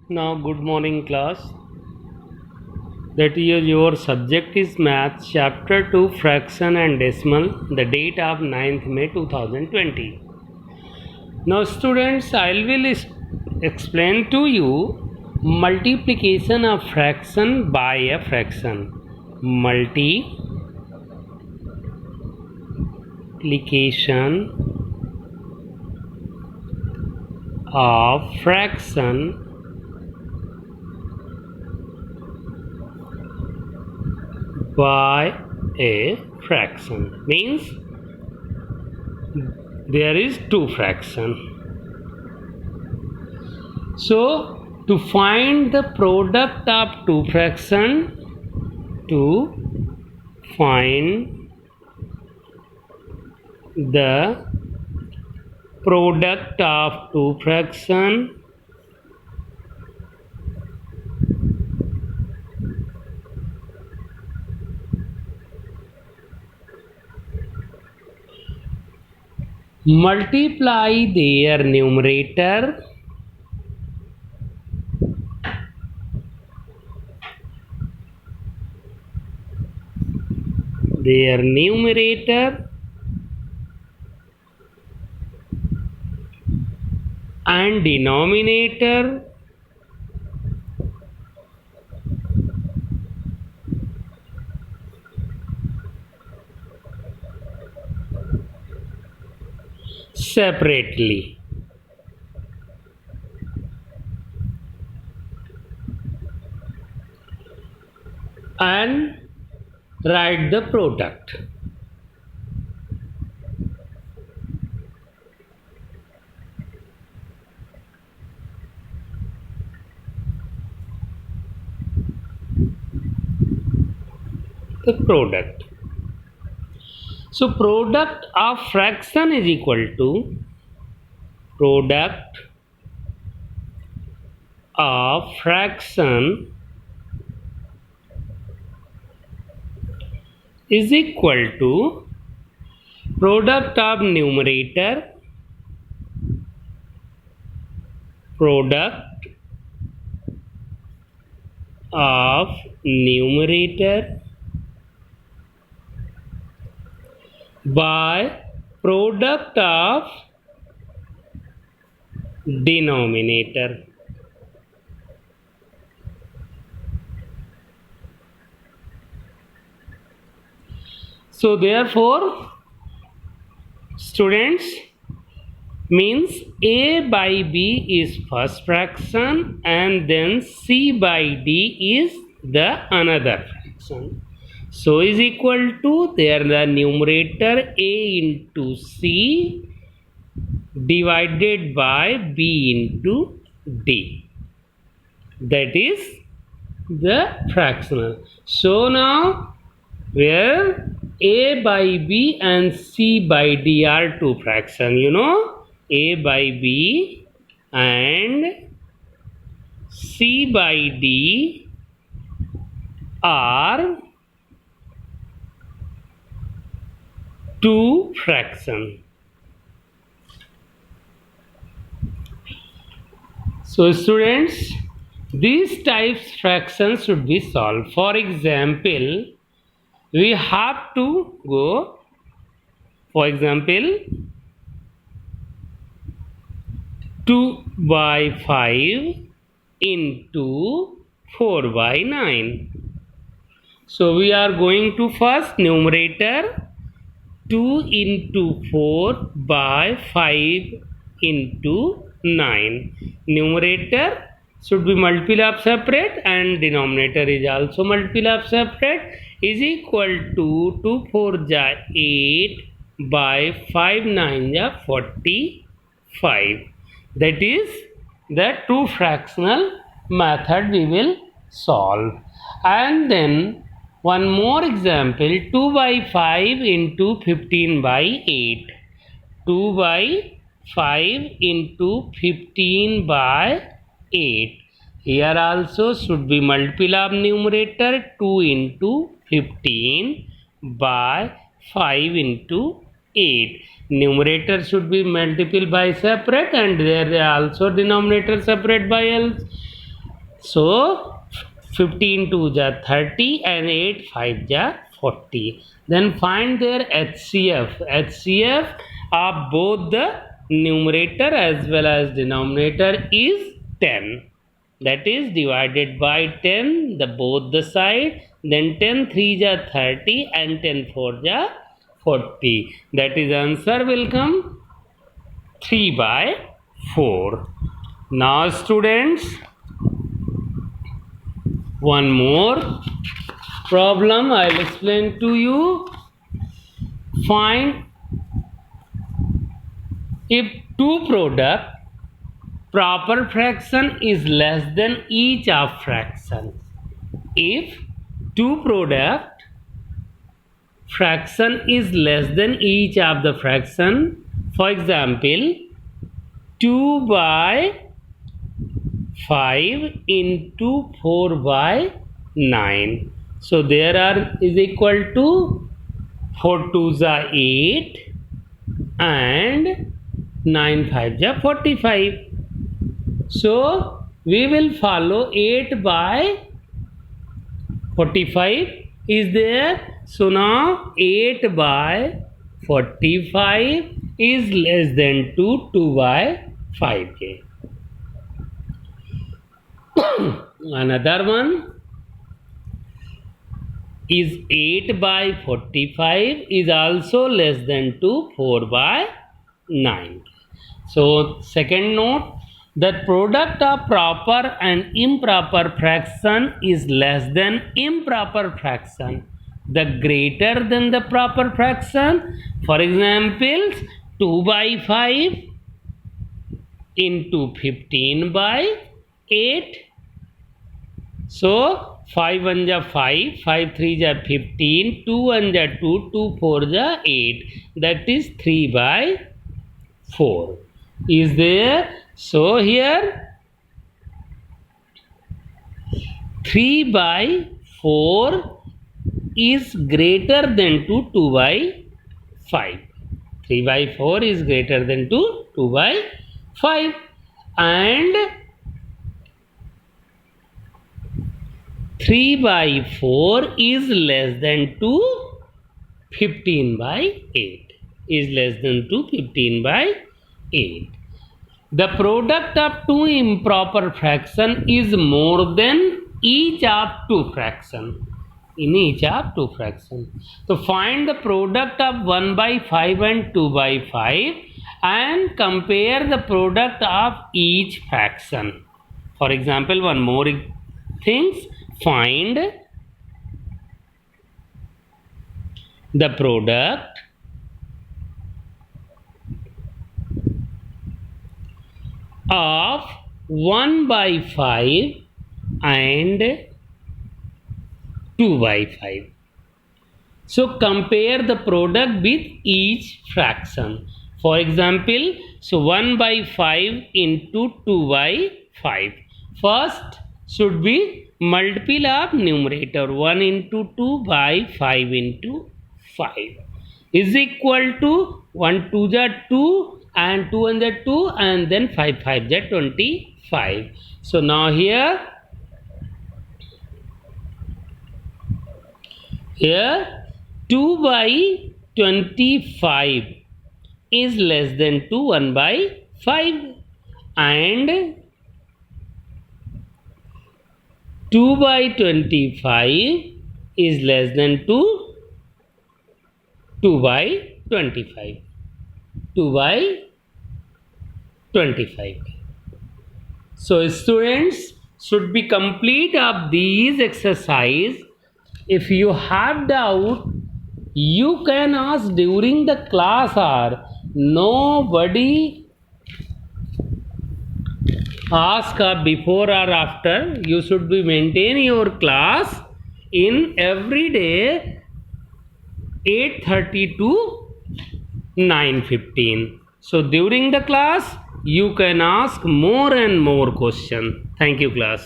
Now, good morning, class. That is your subject is Math, Chapter 2, Fraction and Decimal. The date of 9th May 2020. Now, students, I will explain to you multiplication of fraction by a fraction. Multiplication of fraction by a fraction means there is two fraction. So to find the product of two fraction, to find the product of two fraction, multiply their numerator and denominator separately. And write the product. The product. So product of fraction is equal to product of fraction is equal to product of numerator by product of denominator. So therefore, students, means A by B is first fraction and then C by D is the another fraction. So is equal to there the numerator A into C divided by B into D. That is the fractional. So now where A by B and C by D are two fractions, A by B and C by D are two fractions. So students, these types fractions should be solved. For example, we have to go, for example, 2 by 5 into 4 by 9. So we are going to first numerator 2 into 4 by 5 into 9. Numerator should be multiple of separate and denominator is also multiple of separate, is equal to 2 4 ja 8 by 5 9 ja 45. That is the two fractional method we will solve. And then one more example, 2 by 5 into 15 by 8. 2 by 5 into 15 by 8. Here also should be multiple of numerator 2 into 15 by 5 into 8. Numerator should be multiple by separate and there also denominator separate by else So 15 2 ja 30 and 8 5 ja 40. Then find their HCF. HCF of both the numerator as well as denominator is 10. That is divided by 10 the both the side. Then 10 3 ja 30 and 10 4 ja 40. That is answer will come 3/4. Now students, one more problem I'll explain to you. Find if two product proper fraction is less than each of fractions. If two product fraction is less than each of the fraction, for example 2/5 into 4/9. So there are is equal to 4 2s are 8 and 9 5s are 45. So we will follow 8/45 is there. So now 8/45 is less than 2/5. Another one is 8/45 is also less than 4/9. So second note, the product of proper and improper fraction is less than improper fraction, the greater than the proper fraction. For example 2/5 into 15/8. So 5 1 ja 5, 5 3 ja 15, 2 1 ja 2, 2 4 ja 8. That is 3/4 is there. So here 3/4 is greater than 2/5. 3/4 is greater than 2/5 and 3/4 is less than 15/8 is less than 15/8. The product of two improper fraction is more than each of two fraction in each of two fraction. So find the product of 1/5 and 2/5 and compare the product of each fraction. For example, one more things, find the product of 1/5 and 2/5. So compare the product with each fraction. For example, so 1/5 into 2/5. First should be multiple of numerator. 1 into 2 by 5 into 5 is equal to 1 2 ja 2 and 2 1 ja 2 and then 5 5 ja 25. So now here 2/25 is less than 2 1/5 and 2/25 is less than 2/25. 2/25. So students should be complete of these exercise. If you have doubt, you can ask during the class hour. Nobody ask before or after. You should be maintain your class in every day 8:30 to 9:15. So during the class you can ask more and more questions. Thank you class.